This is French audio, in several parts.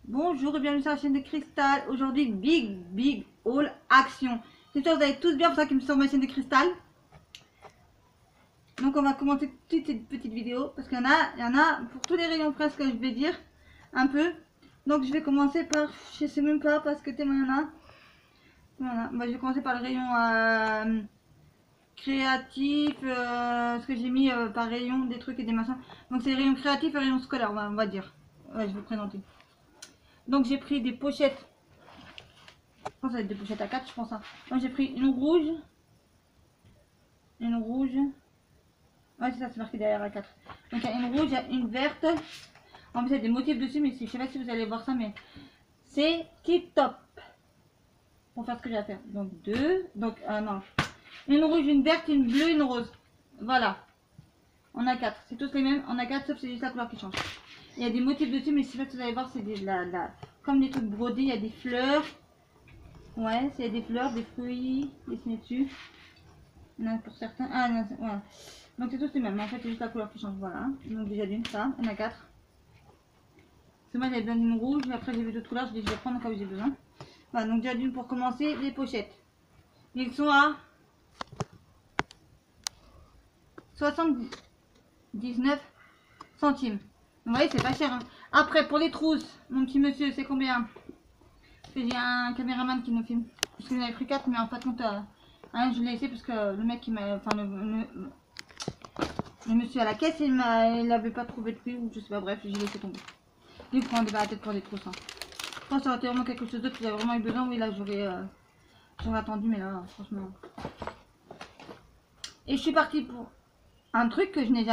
Bonjour et bienvenue sur la chaîne de Cristal. Aujourd'hui, Big Haul Action. J'espère que vous allez tous bien pour ça qui me sont sur ma chaîne de Cristal. Donc on va commencer toute cette petite vidéo parce qu'il y en a pour tous les rayons presque, je vais dire un peu. Donc je vais commencer par, je sais même pas parce que tellement il y en a. Voilà, je vais commencer par le rayon créatif, ce que j'ai mis par rayon des trucs et des machins. Donc c'est les rayons créatifs et rayons scolaires, on va dire. Ouais, je vais vous présenter. Donc j'ai pris des pochettes. Je pense que ça va être des pochettes à 4, je pense. Hein. Donc j'ai pris une rouge. Une rouge. Ouais, c'est ça, c'est marqué derrière à 4. Donc il y a une rouge, il y a une verte. En plus, il y a des motifs dessus, mais je sais pas si vous allez voir ça, mais c'est tip top. Pour faire ce que j'ai à faire. Donc deux. Donc, non. Une rouge, une verte, une bleue, une rose. Voilà. On a 4. C'est tous les mêmes. On a 4, sauf c'est juste la couleur qui change. Il y a des motifs dessus, mais je sais pas si vous allez voir, c'est comme des trucs brodés, il y a des fleurs. Ouais, il y a des fleurs, des fruits dessinés dessus. Il y en a pour certains. Ah, non, voilà. Donc c'est tous les mêmes, mais en fait c'est juste la couleur qui change. Voilà. Donc déjà d'une, ça, il y en a 4. Parce que moi j'avais besoin d'une rouge, mais après j'ai vu d'autres couleurs, je dis je vais prendre au cas où j'ai besoin. Voilà, donc déjà d'une pour commencer, les pochettes. Ils sont à 79 centimes. Vous voyez, c'est pas cher. Hein. Après, pour les trousses, mon petit monsieur, c'est combien? Parce que j'ai un caméraman qui nous filme. Parce que j'en avais pris 4, mais en fait, compte, je l'ai laissé parce que le mec, enfin, le monsieur à la caisse, il n'avait pas trouvé de prix, ou je sais pas, bref, j'ai laissé tomber. Il prend des la tête pour les trousses. Hein. Je pense que ça aurait été vraiment quelque chose d'autre que j'avais vraiment eu besoin. Oui, là, j'aurais attendu, mais là, franchement. Et je suis partie pour un truc que je n'ai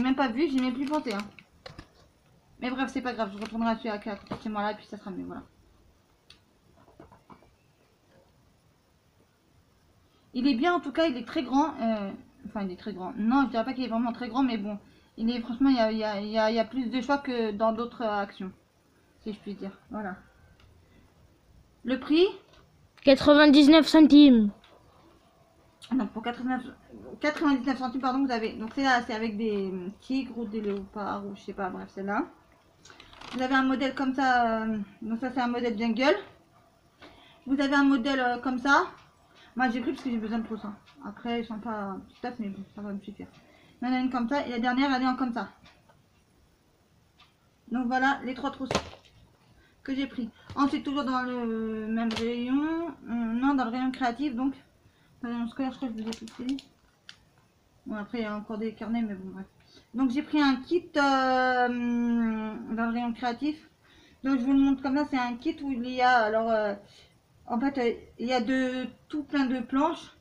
même pas vu, j'y ai même plus pensé. Hein. Mais bref, c'est pas grave, je retournerai à celui à côté de chez moi là, et puis ça sera mieux, voilà. Il est bien, en tout cas, il est très grand. Enfin, il est très grand. Non, je dirais pas qu'il est vraiment très grand, mais bon. Il est, franchement, il y a plus de choix que dans d'autres actions. Si je puis dire. Voilà. Le prix 99 centimes. donc pour 99 centimes, pardon, vous avez. Donc c'est là, c'est avec des tigres ou des léopards ou je sais pas, bref, c'est là. Vous avez un modèle comme ça. Donc ça, c'est un modèle jungle. Vous avez un modèle comme ça. Moi, j'ai pris parce que j'ai besoin de trousses. Hein. Après, ils sont pas tout à fait, mais bon, ça va me suffire. Il y en a une comme ça et la dernière, elle est en comme ça. Donc voilà les 3 trousses que j'ai pris. Ensuite, toujours dans le même rayon. Non, dans le rayon créatif, donc. Dans le rayon scolaire, je crois que je vous ai tout fait. Bon, après, il y a encore des carnets, mais bon, bref. Donc, j'ai pris un kit dans le rayon créatif. Donc, je vous le montre comme ça. C'est un kit où il y a, alors, en fait, il y a tout plein de planches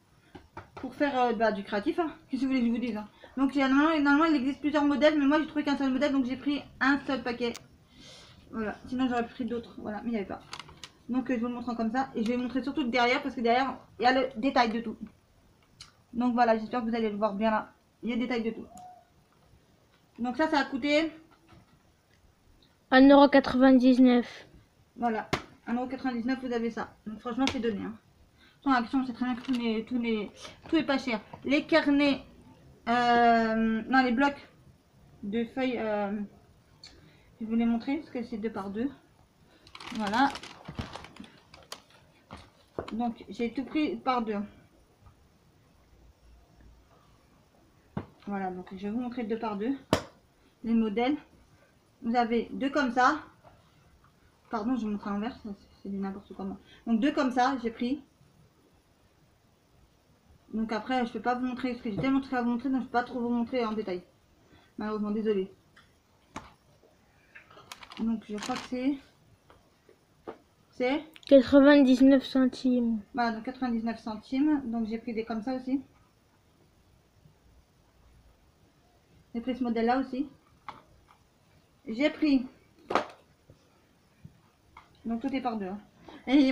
pour faire du créatif. Hein. Qu'est-ce que vous voulez que je vous dise hein. Donc, normalement, il existe plusieurs modèles, mais moi, j'ai trouvé qu'un seul modèle, donc j'ai pris un seul paquet. Voilà, sinon j'aurais pris d'autres, voilà, mais il n'y avait pas. Donc je vous le montre comme ça, et je vais vous montrer surtout derrière, parce que derrière, il y a le détail de tout. Donc voilà, j'espère que vous allez le voir bien là. Il y a le détail de tout. Donc ça a coûté... 1,99 €. Voilà, 1,99 €, vous avez ça. Donc franchement, c'est donné. Hein. Sans action, c'est très bien que tout est pas cher. Les carnets, non, les blocs de feuilles, je vais vous les montrer, parce que c'est 2 par 2. Voilà. Donc j'ai tout pris par 2. Voilà, donc je vais vous montrer 2 par 2 les modèles. Vous avez 2 comme ça. Pardon, je vais vous montrer l'envers, c'est du n'importe quoi. Donc 2 comme ça, j'ai pris. Donc après, je peux pas vous montrer, parce que j'ai tellement de trucs à vous montrer, donc je peux pas trop vous montrer en détail. Malheureusement, désolé. Donc je crois que c'est 99 centimes. voilà, donc 99 centimes. Donc j'ai pris des comme ça aussi. J'ai pris ce modèle là aussi. J'ai pris, donc tout est par 2. Hein. Et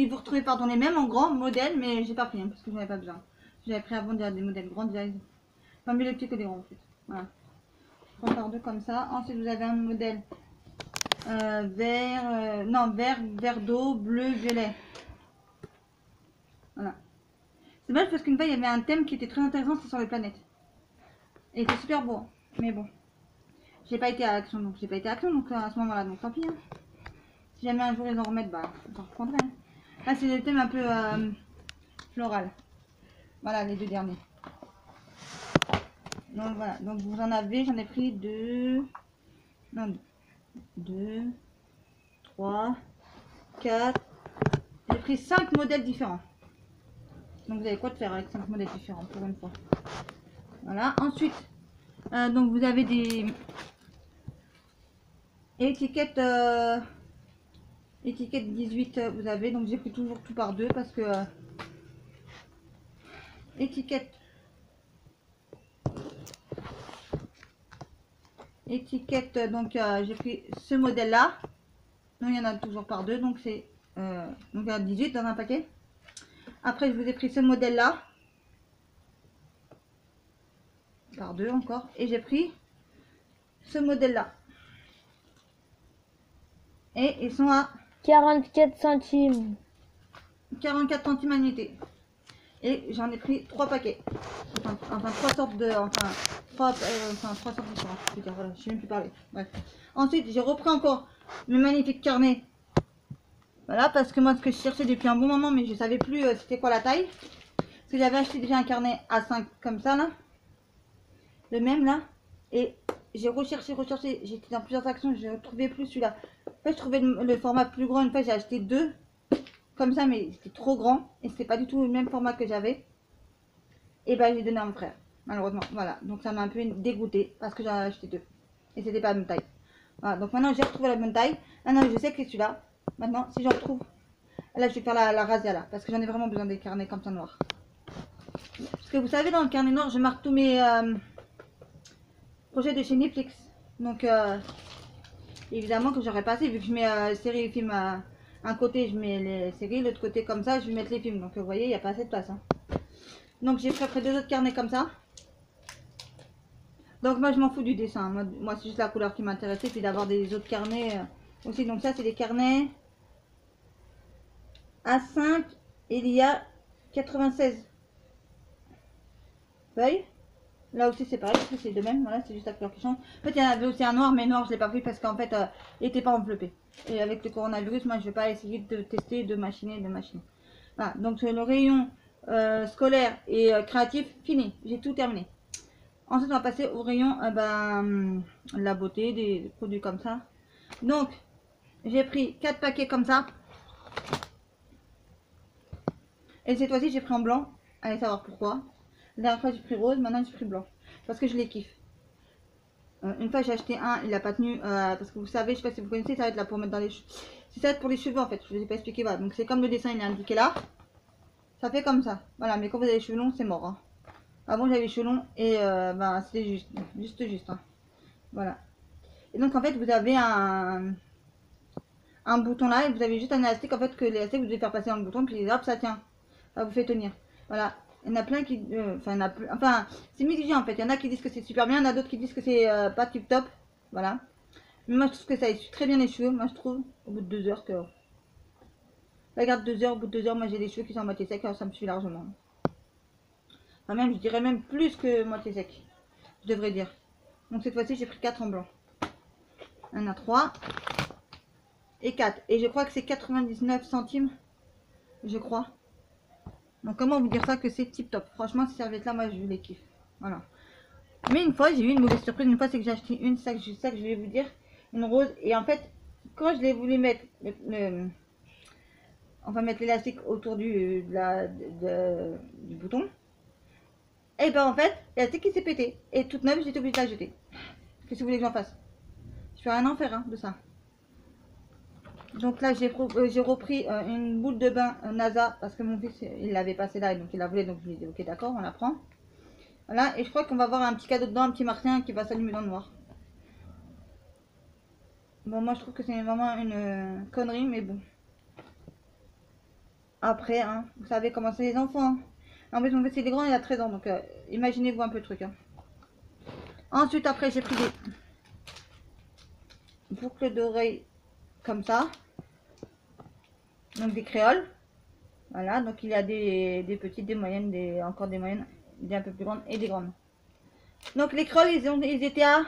vous retrouvez pardon les mêmes en grand modèle, mais j'ai pas pris hein, parce que j'en avais pas besoin. J'avais pris avant déjà des modèles grands déjà. Pas mieux les petits que les grands en fait. Voilà. 3 par 2 comme ça. Ensuite vous avez un modèle vert, non vert d'eau, bleu, violet. Voilà. C'est dommage parce qu'une fois il y avait un thème qui était très intéressant, c'est sur les planètes. Et c'était super beau. Hein. Mais bon. J'ai pas été à Action, donc à ce moment-là, donc tant pis. Hein. Si jamais un jour ils en remettent, bah, j'en reprendrai. Hein. Là, c'est le thème un peu floral. Voilà, les deux derniers. Donc voilà, donc vous en avez, j'en ai pris 2, non, 2, 3, 4, j'ai pris 5 modèles différents. Donc vous avez quoi de faire avec 5 modèles différents pour une fois. Voilà, ensuite, donc vous avez des étiquettes, étiquette 18, vous avez, donc j'ai pris toujours tout par deux parce que étiquette, donc j'ai pris ce modèle là, donc il y en a toujours par deux, donc c'est donc il y a 18 dans un paquet. Après je vous ai pris ce modèle là par deux encore, et j'ai pris ce modèle là, et ils sont à 44 centimes. 44 centimes à l'unité. Et j'en ai pris 3 paquets. Enfin 3 sortes de. Enfin 3 sortes différentes. Je veux dire, voilà, je sais même plus parler. Bref. Ensuite, j'ai repris encore mes magnifiques carnets. Voilà, parce que moi, ce que je cherchais depuis un bon moment, mais je savais plus c'était quoi la taille. Parce que j'avais acheté déjà un carnet A5 comme ça, là. Le même, là. Et j'ai recherché. J'étais dans plusieurs actions, je ne trouvais plus celui-là. En fait, je trouvais le format plus grand. Une fois, j'ai acheté 2. Comme ça, mais c'était trop grand et c'était pas du tout le même format que j'avais. Et ben j'ai donné à mon frère, malheureusement. Voilà, donc ça m'a un peu dégoûté parce que j'en ai acheté 2 et c'était pas la même taille. Voilà, donc maintenant j'ai retrouvé la bonne taille. Maintenant je sais que c'est celui-là. Maintenant, si j'en retrouve, là je vais faire la razzia là parce que j'en ai vraiment besoin des carnets comme ça noirs. Parce que vous savez, dans le carnet noir, je marque tous mes projets de chez Netflix. Donc évidemment que j'aurais pas assez vu que je mets séries et films. Un côté je mets les séries, l'autre côté comme ça je vais mettre les films, donc vous voyez il n'y a pas assez de place hein. Donc j'ai pris après 2 autres carnets comme ça. Donc moi je m'en fous du dessin, moi c'est juste la couleur qui m'intéressait, puis d'avoir des autres carnets aussi. Donc ça c'est des carnets A5, il y a 96 feuilles. Là aussi c'est pareil, c'est de même, voilà, c'est juste la couleur qui change. En fait il y en avait aussi un noir, mais noir je l'ai pas pris parce qu'en fait il n'était pas enveloppé. Et avec le coronavirus, moi je vais pas essayer de tester, de machiner. Voilà, donc le rayon scolaire et créatif, fini, j'ai tout terminé. Ensuite on va passer au rayon la beauté, des produits comme ça. Donc j'ai pris 4 paquets comme ça. Et cette fois-ci j'ai pris en blanc, allez savoir pourquoi. La dernière fois j'ai pris rose, maintenant j'ai pris blanc. Parce que je les kiffe. Une fois j'ai acheté un, il n'a pas tenu. Parce que vous savez, je sais pas si vous connaissez, ça va être là pour mettre dans les cheveux. C'est ça pour les cheveux en fait, je ne vous ai pas expliqué. Voilà. Donc c'est comme le dessin il est indiqué là. Ça fait comme ça. Voilà, mais quand vous avez les cheveux longs, c'est mort. Hein. Avant j'avais les cheveux longs et c'était juste. Hein. Voilà. Et donc en fait vous avez un bouton là et vous avez juste un élastique en fait que l'élastique vous devez faire passer dans le bouton puis hop ça tient. Ça vous fait tenir. Voilà. Il y en a plein qui. Enfin, c'est mitigé en fait. Il y en a qui disent que c'est super bien, il y en a d'autres qui disent que c'est pas tip top. Voilà. Mais moi je trouve que ça essuie très bien les cheveux. Moi je trouve au bout de 2 heures que. Regarde 2 heures, au bout de 2 heures, moi j'ai les cheveux qui sont à moitié secs, alors ça me suffit largement. Enfin même, je dirais même plus que moitié sec. Je devrais dire. Donc cette fois-ci j'ai pris 4 en blanc. Il y en a 3 et 4. Et je crois que c'est 99 centimes. Je crois. Donc comment vous dire ça que c'est tip top. Franchement ces serviettes là moi je les kiffe. Voilà. Mais une fois j'ai eu une mauvaise surprise. Une fois c'est que j'ai acheté une, ça que je vais vous dire. Une rose. Et en fait quand je l'ai voulu mettre on va mettre l'élastique autour du bouton. Et ben en fait l'élastique il s'est pété. Et toute neuve j'étais obligée de la jeter. Qu'est-ce que vous voulez que j'en fasse? Je fais rien en faire hein, de ça. Donc là j'ai repris une boule de bain NASA parce que mon fils il l'avait passé là et donc il la voulait, donc je lui ai dit ok d'accord on la prend. Voilà, et je crois qu'on va avoir un petit cadeau dedans, un petit martien qui va s'allumer dans le noir. Bon moi je trouve que c'est vraiment une connerie mais bon. Après hein, vous savez comment c'est les enfants. En plus mon fils il est grand, il a 13 ans donc imaginez-vous un peu le truc. Hein. Ensuite après j'ai pris des boucles d'oreilles comme ça. Donc des créoles. Voilà, donc il y a des petites, des moyennes, encore des moyennes, des un peu plus grandes et des grandes. Donc les créoles, ils étaient à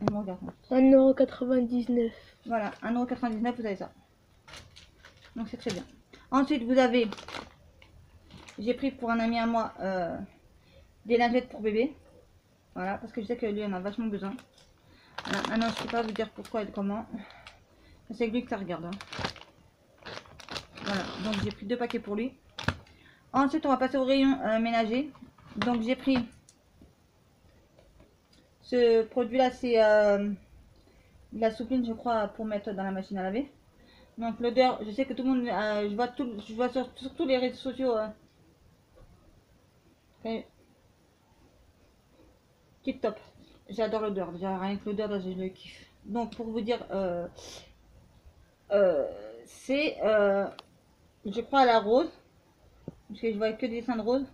Je me regarde. 1,99 €. Voilà, 1,99 €, vous avez ça. Donc c'est très bien. Ensuite, vous avez, j'ai pris pour un ami à moi des lingettes pour bébé. Voilà, parce que je sais que lui en a vachement besoin. Voilà, maintenant je ne peux pas vous dire pourquoi et comment. C'est lui que ça regarde. Hein. Voilà, donc j'ai pris 2 paquets pour lui. Ensuite, on va passer au rayon ménager. Donc j'ai pris ce produit-là, c'est de la soupline, je crois, pour mettre dans la machine à laver. Donc l'odeur, je sais que tout le monde, je vois sur tous les réseaux sociaux. Tip top. J'adore l'odeur. Déjà rien que l'odeur, je le kiffe. Donc pour vous dire, c'est, je crois, à la rose, parce que je vois que des dessins de rose.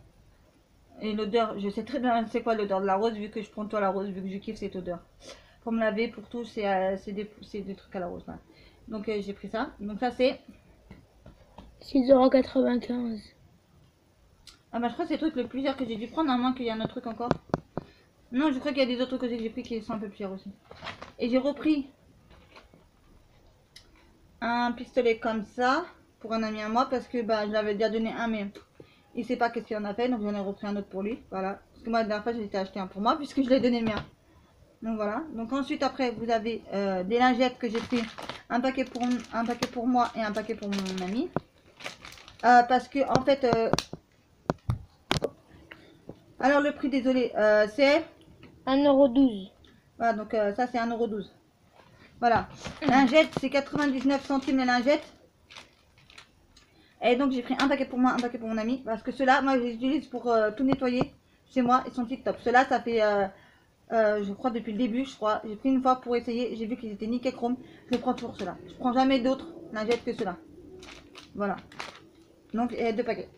Et l'odeur, je sais très bien c'est quoi l'odeur de la rose, vu que je prends tout à la rose, vu que je kiffe cette odeur. Pour me laver, pour tout, c'est des trucs à la rose. Voilà. Donc j'ai pris ça. Donc ça c'est 6,95 €. ah bah je crois que c'est le truc le plus cher que j'ai dû prendre, à moins qu'il y ait un autre truc encore. Non, je crois qu'il y a des autres trucs que j'ai pris qui sont un peu plus chers aussi. Et j'ai repris un pistolet comme ça pour un ami à moi, parce que bah je l'avais déjà donné un, mais il sait pas qu'est-ce qu'il en a fait, donc j'en ai repris un autre pour lui. Voilà, parce que moi la dernière fois j'ai été acheter un pour moi, puisque je lui ai donné le mien. Donc voilà. Donc ensuite après vous avez des lingettes que j'ai pris, un paquet pour moi et un paquet pour mon ami. Parce que en fait alors le prix, désolé, c'est 1,12 €. voilà, donc ça c'est 1,12 €. Voilà. Lingette, c'est 99 centimes les lingettes. Et donc j'ai pris un paquet pour moi, un paquet pour mon ami. Parce que ceux-là, moi je les utilise pour tout nettoyer chez moi. Ils sont tip top. Ceux-là, ça fait, je crois, depuis le début, je crois. J'ai pris une fois pour essayer. J'ai vu qu'ils étaient nickel chrome. Je prends toujours ceux-là. Je prends jamais d'autres lingettes que ceux-là. Voilà. Donc, 2 paquets.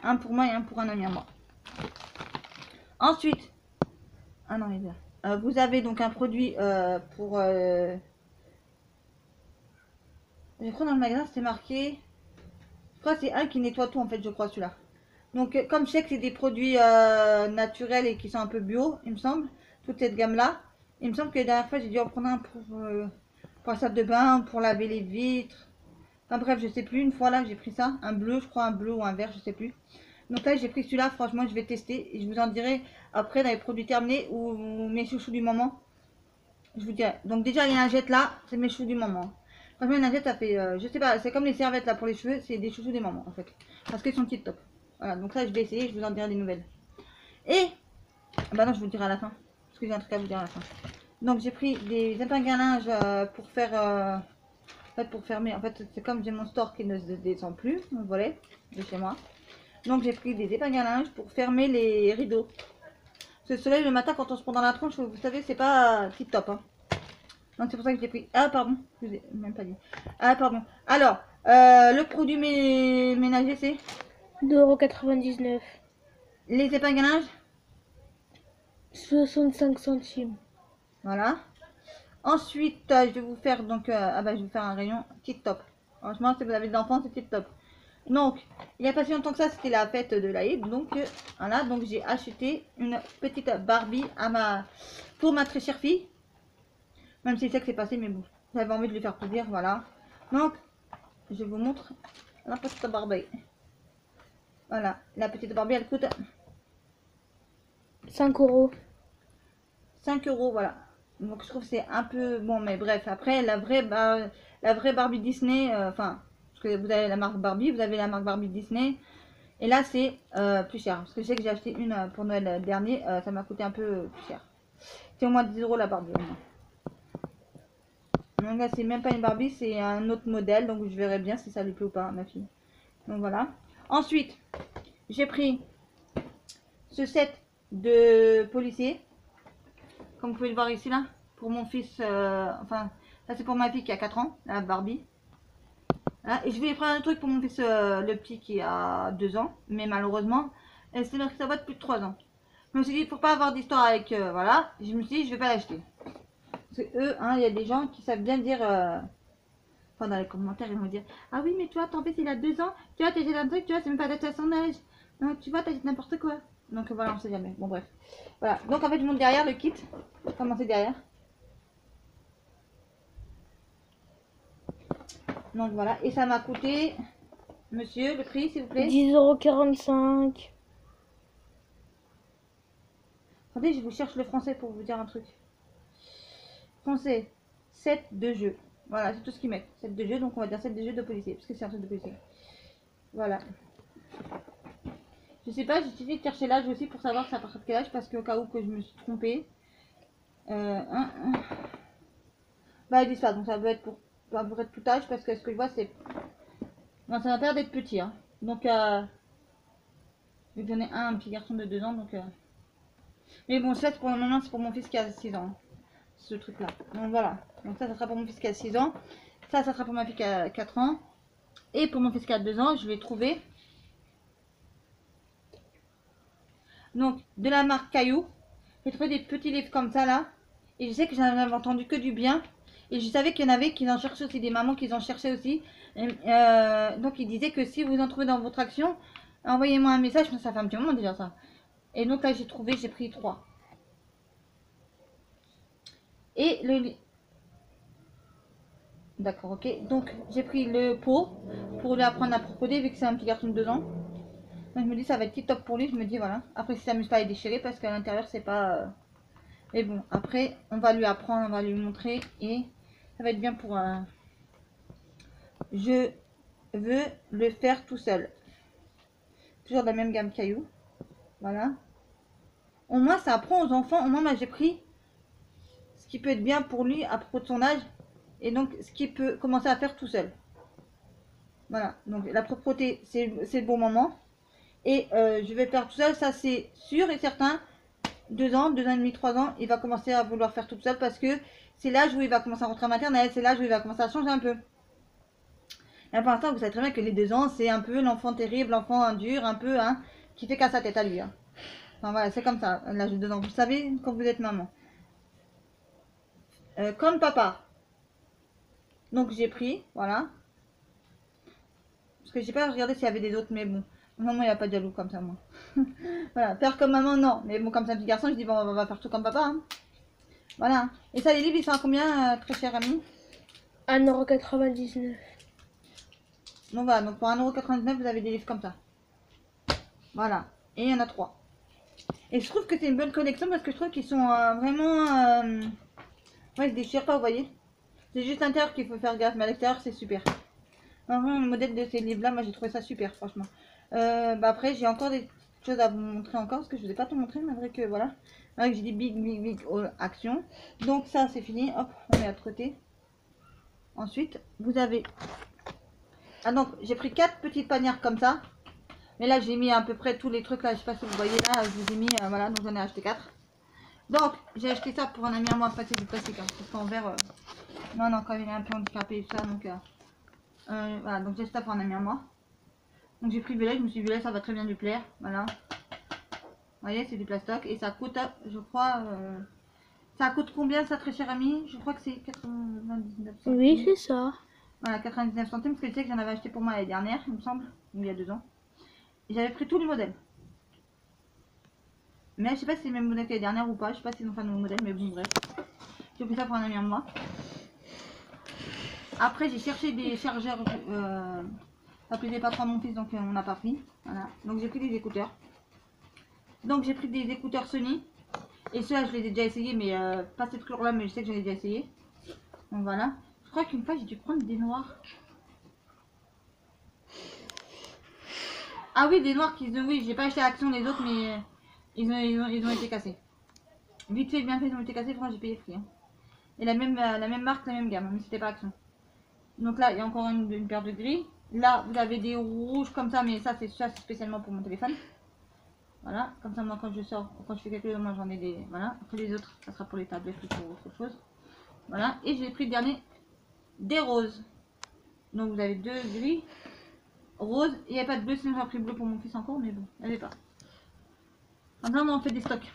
Un pour moi et un pour un ami à moi. Ensuite, ah non, il est là. Vous avez donc un produit pour... je crois dans le magasin, c'était marqué... Je crois que c'est un qui nettoie tout, en fait, je crois, celui-là. Donc, comme je sais que c'est des produits naturels et qui sont un peu bio, il me semble, toute cette gamme-là, il me semble que la dernière fois, j'ai dû en prendre un pour la salle de bain, pour laver les vitres. Enfin bref, je sais plus, une fois là, j'ai pris ça, un bleu, je crois, un bleu ou un vert, je sais plus. Donc là, j'ai pris celui-là, franchement, je vais tester et je vous en dirai après dans les produits terminés ou mes chouchous du moment. Je vous dirai. Donc déjà, les lingettes là, c'est mes chouchous du moment. Franchement, les lingettes, ça fait, je sais pas, c'est comme les serviettes là pour les cheveux, c'est des chouchous des mamans en fait. Parce qu'ils sont tip top. Voilà, donc ça, je vais essayer, je vous en dirai des nouvelles. Et, bah non, je vous le dirai à la fin. Parce que j'ai un truc à vous dire à la fin. Donc j'ai pris des épingles à linge pour faire, en fait, pour fermer. En fait, c'est comme j'ai mon store qui ne se descend plus, mon volet de chez moi. Donc j'ai pris des épingles à linge pour fermer les rideaux. Ce soleil le matin quand on se prend dans la tronche, vous savez, c'est pas tip top. Hein. Donc c'est pour ça que j'ai pris. Ah pardon, je vous ai même pas dit. Ah pardon. Alors, le produit ménager c'est 2,99 €. les épingles à linge. 65 centimes. Voilà. Ensuite, je vais vous faire donc, je vais vous faire un rayon tip top. Franchement, si vous avez des enfants, c'est tip top. Donc, il n'y a pas si longtemps que ça, c'était la fête de l'Aïd. Donc, voilà, donc j'ai acheté une petite Barbie pour ma très chère fille. Même si je sais que c'est passé, mais bon, j'avais envie de lui faire plaisir, voilà. Donc, je vous montre la petite Barbie. Voilà, la petite Barbie, elle coûte 5 €. 5 €, voilà. Donc, je trouve que c'est un peu... Bon, mais bref, après, la vraie Barbie Disney, enfin... Parce que vous avez la marque Barbie, vous avez la marque Barbie Disney. Et là, c'est plus cher. Parce que je sais que j'ai acheté une pour Noël dernier. Ça m'a coûté un peu plus cher. C'est au moins 10 € la Barbie. Donc là, c'est même pas une Barbie, c'est un autre modèle. Donc je verrai bien si ça lui plaît ou pas à ma fille. Donc voilà. Ensuite, j'ai pris ce set de policiers. Comme vous pouvez le voir ici là. Pour mon fils. Enfin, ça c'est pour ma fille qui a 4 ans. La Barbie. Hein, et je voulais prendre un truc pour mon fils, le petit qui a 2 ans, mais malheureusement, c'est marqué sa boîte plus de 3 ans. Je me suis dit, pour pas avoir d'histoire avec, voilà, je me suis dit, je vais pas l'acheter. Parce que eux, hein, il y a des gens qui savent bien dire, enfin dans les commentaires, ils vont dire, ah oui, mais tu vois, ton fils il a 2 ans, tu vois, t'as acheté un truc, tu vois, c'est même pas adapté à son âge. Donc tu vois, t'as acheté n'importe quoi. Donc voilà, on sait jamais. Bon bref. Voilà. Donc en fait je monte derrière le kit. Comment c'est derrière. Donc voilà. Et ça m'a coûté, monsieur, le prix s'il vous plaît. 10,45 €. Attendez, je vous cherche le français pour vous dire un truc. Français, 7 de jeu. Voilà, c'est tout ce qu'ils mettent. 7 de jeu, donc on va dire 7 de jeu de policier. Parce que c'est un truc de policier. Voilà. Je sais pas, j'ai suffit de chercher l'âge aussi pour savoir c'est à partir de quel âge. Parce qu'au cas où que je me suis trompée. Bah, ils disent pas, donc ça peut être pour tout âge. Parce que ce que je vois, c'est. Non, ça m'a l'air d'être petit. Hein. Donc, vu que j'en ai un petit garçon de 2 ans. Donc, mais bon, ça, pour le moment, c'est pour mon fils qui a 6 ans. Ce truc là. Donc voilà. Donc ça sera pour mon fils qui a 6 ans. Ça sera pour ma fille qui a 4 ans. Et pour mon fils qui a 2 ans, je vais trouver. Donc de la marque Caillou. J'ai trouvé des petits livres comme ça là. Et je sais que j'en avais entendu que du bien. Et je savais qu'il y en avait qui en cherchaient aussi. Des mamans qui en cherchaient aussi. Donc ils disaient que si vous en trouvez dans votre action, envoyez-moi un message. Ça fait un petit moment déjà ça. Et donc là j'ai trouvé, j'ai pris 3. Et le... D'accord, ok. Donc j'ai pris le pot pour lui apprendre à crocoder vu que c'est un petit garçon de 2 ans. Donc je me dis ça va être tip top pour lui. Je me dis voilà. Après si ça s'amuse pas à les déchirer parce qu'à l'intérieur c'est pas... Mais bon, après on va lui apprendre, on va lui montrer et ça va être bien pour... Je veux le faire tout seul. Toujours de la même gamme Caillou. Voilà. Au moins ça apprend aux enfants. Au moins moi j'ai pris ce qui peut être bien pour lui à propos de son âge. Et donc ce qu'il peut commencer à faire tout seul. Voilà, donc la propreté, c'est le bon moment. Et je vais faire tout seul, ça c'est sûr et certain. 2 ans, 2 ans et demi, 3 ans, il va commencer à vouloir faire tout seul parce que c'est l'âge où il va commencer à rentrer en maternelle, c'est l'âge où il va commencer à changer un peu. Et pour l'instant, vous savez très bien que les 2 ans, c'est un peu l'enfant terrible, l'enfant dur, un peu, hein, qui fait qu'à sa tête à lui. Hein. Enfin voilà, c'est comme ça, l'âge de 2 ans. Vous savez quand vous êtes maman. Comme papa. Donc j'ai pris, voilà. Parce que j'ai pas regardé s'il y avait des autres, mais bon. Maman, il n'y a pas de jaloux comme ça, moi. Voilà, faire comme maman, non. Mais bon, comme c'est un petit garçon, je dis, bon, on va faire tout comme papa. Hein. Voilà. Et ça, les livres, ils sont à combien, très cher ami? 1,99 €. Donc voilà, donc pour 1,99 €, vous avez des livres comme ça. Voilà. Et il y en a 3. Et je trouve que c'est une bonne collection parce que je trouve qu'ils sont vraiment... Ouais, ils se déchirent pas, vous voyez. C'est juste l'intérieur qu'il faut faire gaffe, mais à l'extérieur, c'est super. Vraiment, le modèle de ces livres-là, moi, j'ai trouvé ça super, franchement. Bah après, j'ai encore des choses à vous montrer encore, parce que je ne vous ai pas tout montré, malgré que, voilà. Malgré que j'ai dit big action. Donc ça, c'est fini. Hop, on met à côté. Ensuite, vous avez... Ah donc, j'ai pris 4 petites panières comme ça. Mais là, j'ai mis à peu près tous les trucs, là, je sais pas si vous voyez, là, je vous ai mis, voilà, donc j'en ai acheté 4. Donc, j'ai acheté ça pour un ami à moi, passer du plastique, hein, parce qu'en verre... Non, quand il est un peu handicapé et tout ça, donc... voilà, donc j'ai acheté ça pour un ami à moi. Donc j'ai pris Violet, je me suis dit Violet, ça va très bien lui plaire. Voilà. Vous voyez, c'est du plastoc. Et ça coûte, je crois... ça coûte combien ça, très cher ami? Je crois que c'est 99 centimes. Oui, c'est ça. Voilà, 99 centimes, parce que je sais que j'en avais acheté pour moi l'année dernière, il me semble. Il y a 2 ans. Et j'avais pris tous les modèles. Mais je sais pas si c'est le même modèle que l'année dernière ou pas. Je sais pas s'ils ont fait un nouveau modèle, mais bon, bref. J'ai pris ça pour un ami à moi. Après, j'ai cherché des chargeurs... ça plaisait pas trop à mon fils, donc on n'a pas pris. Voilà. Donc j'ai pris des écouteurs. Donc j'ai pris des écouteurs Sony. Et ceux-là, je les ai déjà essayés, mais pas cette couleur-là, mais je sais que j'en ai déjà essayé. Donc voilà. Je crois qu'une fois, j'ai dû prendre des noirs. Ah oui, des noirs qui... Oui, j'ai pas acheté à Action les autres, mais ils ont été cassés. Vite fait, bien fait, ils ont été cassés. Franchement, j'ai payé le prix. Hein. Et la même marque, la même gamme, mais c'était pas Action. Donc là, il y a encore une paire de gris. Là, vous avez des rouges comme ça, mais ça, c'est spécialement pour mon téléphone. Voilà, comme ça, moi, quand je sors, quand je fais quelque chose, moi, j'en ai des... Voilà, après les autres, ça sera pour les tablettes ou pour autre chose. Voilà, et j'ai pris le dernier, des roses. Donc, vous avez 2 gris, rose. Il n'y a pas de bleu, sinon j'ai pris bleu pour mon fils encore, mais bon, il n'y avait pas. Comme ça, on fait des stocks.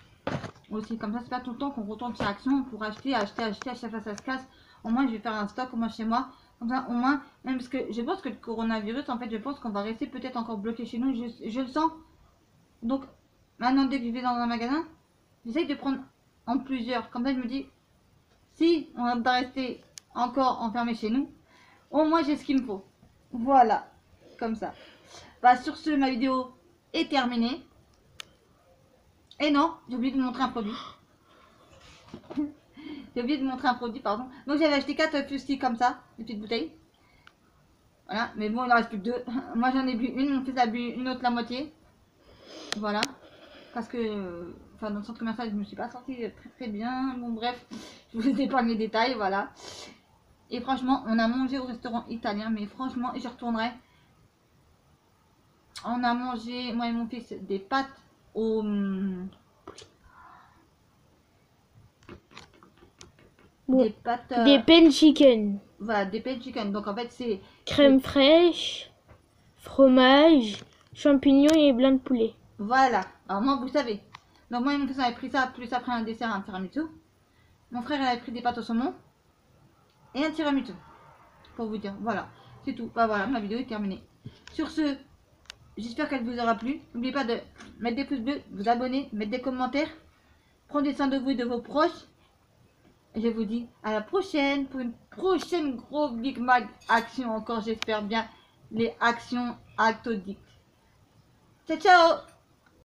Aussi, comme ça, c'est pas tout le temps qu'on retourne chez Action pour acheter, à chaque fois ça se casse. Au moins, je vais faire un stock, au moins chez moi. Comme ça, au moins, même parce que je pense que le coronavirus, en fait, je pense qu'on va rester peut-être encore bloqué chez nous. Je le sens. Donc, Maintenant, dès que je vais dans un magasin, j'essaye de prendre en plusieurs. Comme ça, je me dis, si on va rester encore enfermé chez nous, au moins j'ai ce qu'il me faut. Voilà, comme ça. Bah, sur ce, ma vidéo est terminée. Et non, j'ai oublié de vous montrer un produit. J'ai oublié de vous montrer un produit, pardon. Donc j'avais acheté 4 fusti comme ça, des petites bouteilles. Voilà, mais bon, il en reste plus que 2. Moi j'en ai bu une, mon fils a bu une autre la moitié. Voilà. Parce que, enfin, dans le centre commercial, je me suis pas sortie très bien. Bon, bref, je vous épargne les détails, voilà. Et franchement, on a mangé au restaurant italien, mais franchement, j'y retournerai. On a mangé, moi et mon fils, des pâtes au... Bon, des pâtes... des pen chicken. Voilà, des pâtes chicken. Donc en fait, c'est... Crème fraîche, fromage, champignons et blanc de poulet. Voilà. Alors moi, vous savez. Donc moi et mon fils, on avait pris ça, plus après un dessert, un tiramisu. Mon frère, il avait pris des pâtes au saumon et un tiramisu. Pour vous dire, voilà. C'est tout. Bah voilà, ma vidéo est terminée. Sur ce, j'espère qu'elle vous aura plu. N'oubliez pas de mettre des pouces bleus, vous abonner, mettre des commentaires. Prenez soin de vous et de vos proches. Et je vous dis à la prochaine pour une prochaine gros Big Mac action encore, j'espère bien. Les actions actodiques. Ciao, ciao!